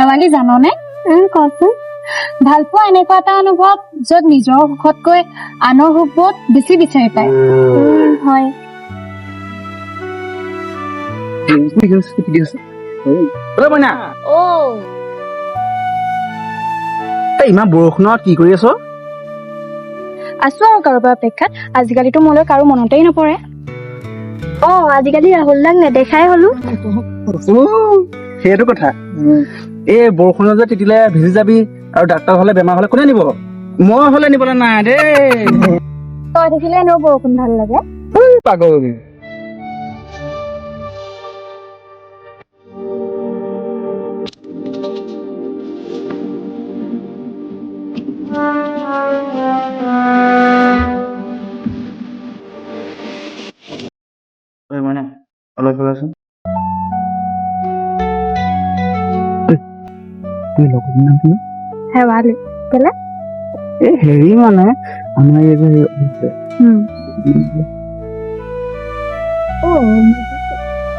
শেৱালি জাননে কচোন ভাল পোৱা এনেকুৱা এটা অনুভৱ য'ত নিজৰ সুখতকৈ আনৰ সুখবোধ বেছি বিচাৰি পায় হয় ইমান বৰষুণত কি কৰি আছ আছো আৰু কাৰোবাৰ অপেক্ষাত আজিকালিতো মোলৈ কাৰো মনতেই নপৰে আজিকালি ৰাহুল দাক নেদেখাই হলো সেইটো কথা এই বৰষুণত যে তিতিলে ভিজি যাবি আৰু ডাক্তৰ হলে বেমাৰ হলে কোনে নিব মই হলে নিবলৈ নাই দেই তই দেখিলে এনেও বৰষুণ ভাল লাগে পাগল মানে অলপ আছোন শেৱালি কেলে হেৰি মানে আমাৰ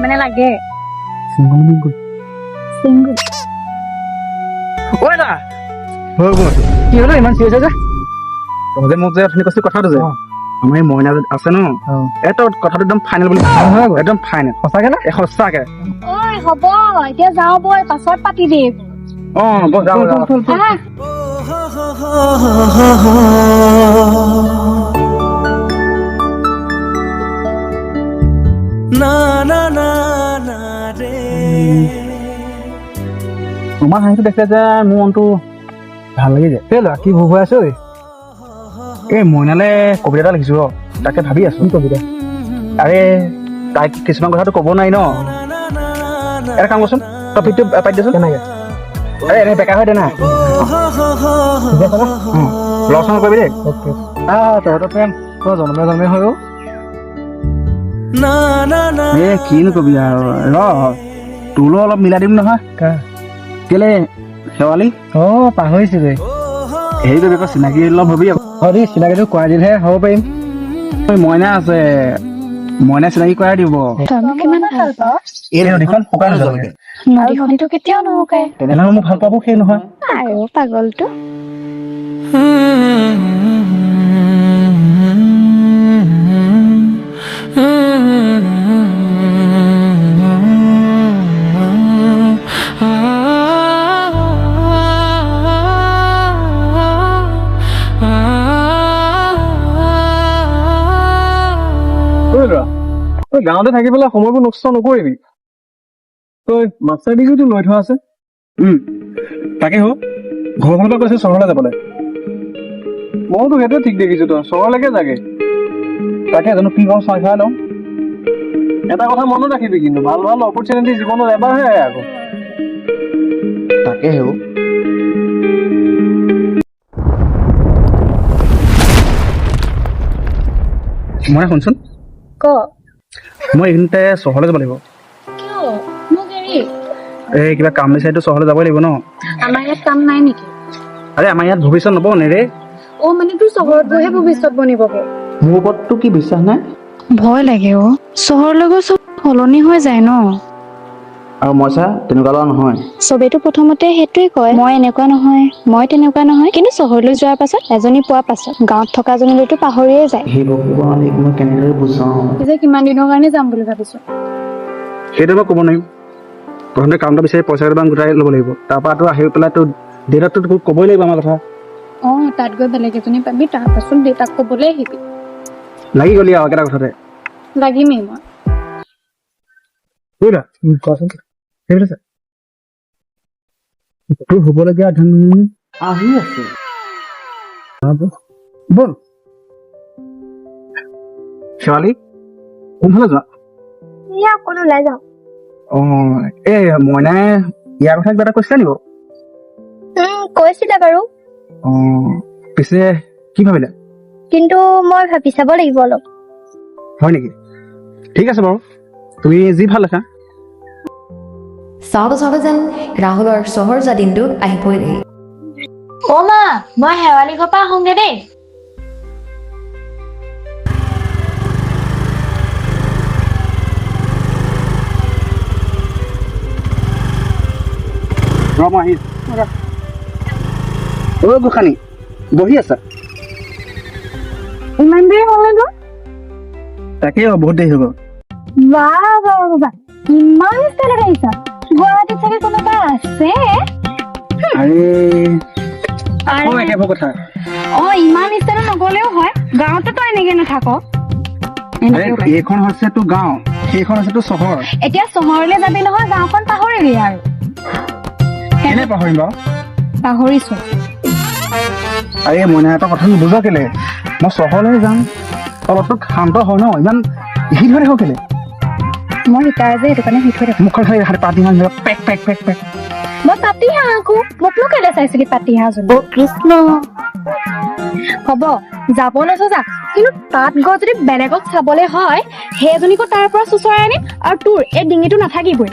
মানে লাগে কি হলো ইমান চিৰিয়াছ যে তই যে মোক যে অথনি কৈছিলি কথাটো যে আমাৰ এই মইনা আছে ন এটা কথাটো একদম ফাইনেল বুলি একদম ফাইনেল সঁচাকে না সঁচাকে ঐ হ'ব এতিয়া যাওঁ বই পাছত পাতি দিম তোমাৰ হাঁহিটো দেখিলে যে মোৰ মনটো ভাল লাগি যায় এই ল'ৰা কি ভুল হৈ আছে ঐ এই মইনালে কবিতা এটা লিখিছো তাকে ভাবি আছো কবিতা আৰে তাইক কিছুমান কথাটো ক'ব নোৱাৰি ন এটা কাম কৰচোন টপিকটো পাতি দেচোন কেনেকে এনে বেকাৰ হৈ দে না লচন কৰিবি দেই তহঁতৰ প্ৰেম তই জন্মে জন্মে হৈও কিনো কবি আৰু তোলো অলপ মিলাই দিম নহয় কেলে শেৱালি পাহৰিছিলো হেৰি কৰিবি আকৌ চিনাকি অলপ হবি আকৌ চিনাকিটো কৰাই দিলেহে হ'ব পাৰিম মইনা আছে মইনা চিনাকি কৰাই দিব এই নদীখন শুকাই নোযোৱালৈকে নদীখনতো কেতিয়াও নুশুকাই তেনেহ'লে মোক ভাল পাব সেই নহয় আৰু পাগলটো তই গাঁৱতে থাকি পেলাই সময়বোৰ নষ্ট নকৰিবি তই মাষ্টাৰ ডিগ্ৰীটো লৈ থোৱা আছে তাকে হওক ঘৰখনৰ পৰা কৈছে চহৰলৈ যাবলৈ মইতো সেইটোৱে ঠিক দেখিছো তই চহৰলৈকে যাগে তাকে জানো কি কওঁ চাই লওঁ এটা কথা মনত ৰাখিবি কিন্তু ভাল ভাল অপৰচুনিটি জীৱনত এবাৰহে আহে আকৌ তাকে হেও মই শুনচোন ক মই এইখিনিতে চহৰলৈ যাব লাগিব কিয় মোক এৰি এই কিবা কাম বিচাৰিতো চহৰলৈ যাবই লাগিব ন আমাৰ ইয়াত কাম নাই নেকি আৰে আমাৰ ইয়াত ভৱিষ্যত নবনে ৰে মানে তোৰ চহৰত গৈহে ভৱিষ্যত বনিবগে মোৰ ওপৰততো কি বিশ্বাস নাই ভয় লাগে চহৰলৈ গৈ চব সলনি হৈ যায় ন আৰু মই চা তেনেকুৱা ল'ৰা নহয় চবেইতো প্ৰথমতে সেইটোৱে কয় মই এনেকুৱা নহয় মই তেনেকুৱা নহয় কিন্তু চহৰলৈ যোৱাৰ পাছত এজনী পোৱাৰ পাছত গাঁৱত থকা জনীলৈতো পাহৰিয়ে যায় সেই ভগৱান মই কেনেদৰে বুজাওঁ যে কিমান দিনৰ কাৰণে যাম বুলি ভাবিছো সেইটো মই ক'ব নোৱাৰিম প্ৰথমতে কামটো বিচাৰি পইচা কেইটামান গোটাই ল'ব লাগিব তাৰপৰাতো আহি পেলাই তোৰ দেউতাকতো ক'বই লাগিব আমাৰ কথা তাত গৈ বেলেগ এজনী পাবি তাৰ পাছত দেউতাক ক'বলৈ আহিবি লাগি গলি আৰু একেটা কথাতে লাগিমেই মই কোৱাচোন সেইবিলাক তোৰ হ'বলগীয়া আহি আছে বল শেৱালি কোনফালে যোৱা অকণ ওলাই যাওঁ এই মইনাই ইয়াৰ কথা কিবা এটা কৈছিলে নিব কৈছিলে বাৰু পিছে কি ভাবিলা কিন্তু মই ভাবি চাব লাগিব অলপ হয় নেকি ঠিক আছে বাৰু তুমি যি ভাল দেখা চাব যেন ৰাহুলৰ চহৰ যোৱা দিনটো আহি পৰিলেহি মা মই শেৱালি ঘৰ পৰা আহোঁগে দেই ৰ মই আহি গোসানী বহি আছা ইমান দেৰি হ'লে তোৰ তাকে বহুত দেৰি হ'ব বাবা ইমান ষ্টাইলত আহিছা গুৱাহাটীত চাগে কোনোবা আছে আৰে একেবোৰ কথা ইমান ষ্টাইলত নগলেও হয় গাঁৱতো তই এনেকে নাথাক এইখন হৈছে তোৰ গাঁও সেইখন হৈছে তোৰ চহৰ এতিয়া চহৰলৈ যাবি নহয় গাঁওখন পাহৰিলি আৰু কেনে পাহৰিম বাৰু পাহৰিছো আৰে মইনাহঁতৰ কথা নুবুজ কেলে মই চহৰলৈ যাম অলপতো শান্ত হয় ন ইমান হিট হৈ থাকো কেলে মই শিকাই যে সেইটো কাৰণে হিট হৈ থাকো মুখখন খালি পাতি হাঁহ পেক পেক পেক পেক মই পাতি হাঁহ আকৌ মোকনো কেলে চাইছিলি পাতি হাঁহ জনী কৃষ্ণ হ'ব যাব লৈছো যা কিন্তু তাত গৈ যদি বেলেগক চাবলৈ হয় সেইজনীকো তাৰ পৰা চুচৰাই আনিম আৰু তোৰ এই ডিঙিটো নাথাকিবই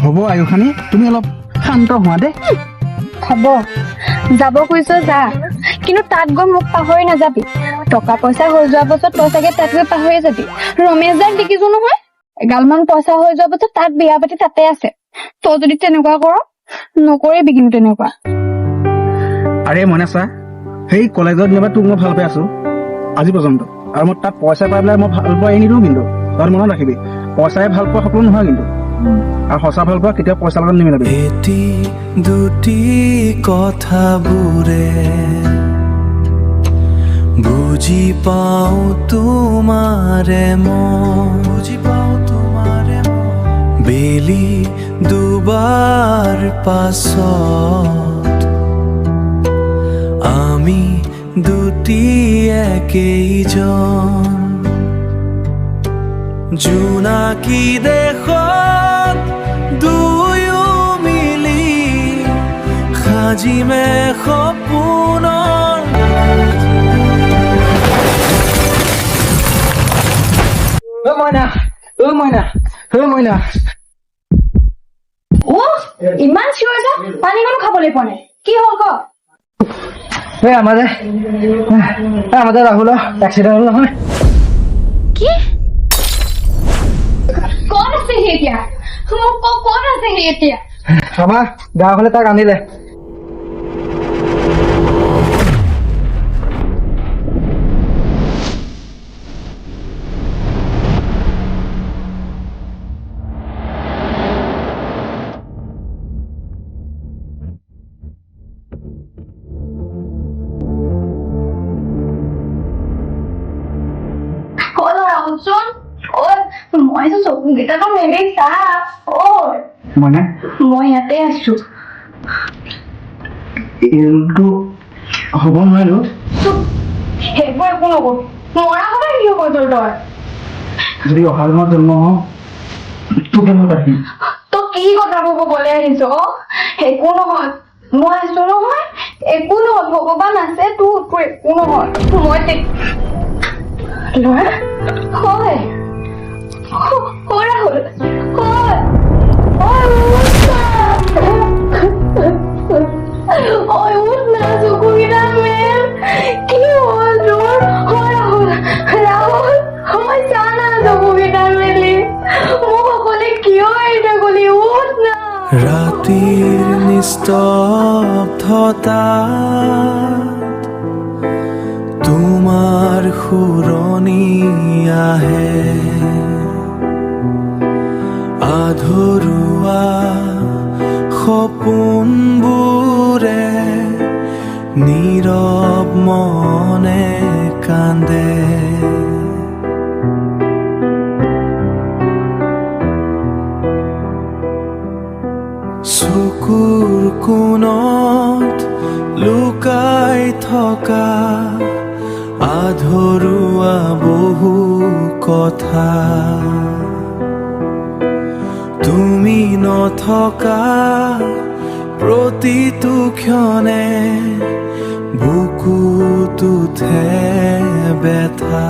হ'ব আয়ুখানী তুমি অলপ শান্ত হোৱা দেই হ'ব যাব খুজিছ যা কিন্তু তাত গৈ মোক পাহৰি নাযাবি টকা পইচা হৈ যোৱাৰ পাছত তই চাগে তাত গৈ পাহৰি যাবি ৰমেশ যাক দেখিছো নহয় এগালমান পইচা হৈ যোৱাৰ পাছত তাত বিয়া পাতি তাতে আছে তই যদি তেনেকুৱা কৰ নকৰিবি কিন্তু তেনেকুৱা আৰে মইনা চা সেই কলেজত যেনিবা তোক মই ভাল পাই আছো আজি পৰ্যন্ত আৰু মই তাত পইচা পাই পেলাই মই ভাল পোৱা এৰি নিদিওঁ কিন্তু তই মনত ৰাখিবি পইচাই ভাল পোৱা সকলো নহয় কিন্তু আৰু সঁচা ভাল পোৱা কেতিয়াও পইচা লগত নিমিলাবি এটি দুটি কথাবোৰে বুজি পাওঁ তোমাৰে বেলি দুবাৰ পাছত আমি দুটি একেইজন জোনাকী দেশত দুয়ো মিলি সাজিমে সপোনৰ মইনা ইমান চিঞৰ যা পানী কণ খাবলৈ পোৱা নাই কি হ'ল ক আমাদেৰ ৰাহুলৰ এক্সিডেন্ট হ'ল নহয় কি কোন আছে সি এতিয়া মোক কোন আছে সি এতিয়া আমাৰ গাঁৱলে তাক আনিলে মই চকুকেইটাতো মেলি চা মইনা মই ইয়াতে আছো এইটো হ'ব নোৱাৰো সেইবোৰ একো নকৰো মৰা হলে কি হ'ব তোৰ তই যদি অহা জন্মত জন্ম হওঁ তোক কেনেকৈ ৰাখিম তই কি কথা ক'বলৈ আহিছ একো নহয় মই আছো নহয় একো নহয় ভগৱান আছে তোৰ একো নহয় মই ল'ৰা হয় ৰাহুল হয় উঠ না চকুকেইটা মেল কি হ'ল তোৰ হয় ৰাহুল হয় চা না চকুকেইটা মেলি মোক অকলে কিয় এৰি গলি উঠ না ৰাতিৰ নিস্তব্ধতা তোমাৰ সুৰণি আহে আধৰুৱা সপোনবোৰে নীৰৱ মনে কান্দে চকুৰ কোণত লুকাই থকা আধৰুৱা বহু কথা তুমি নথকা প্ৰতিটো ক্ষণে বুকুত উঠে ব্যথা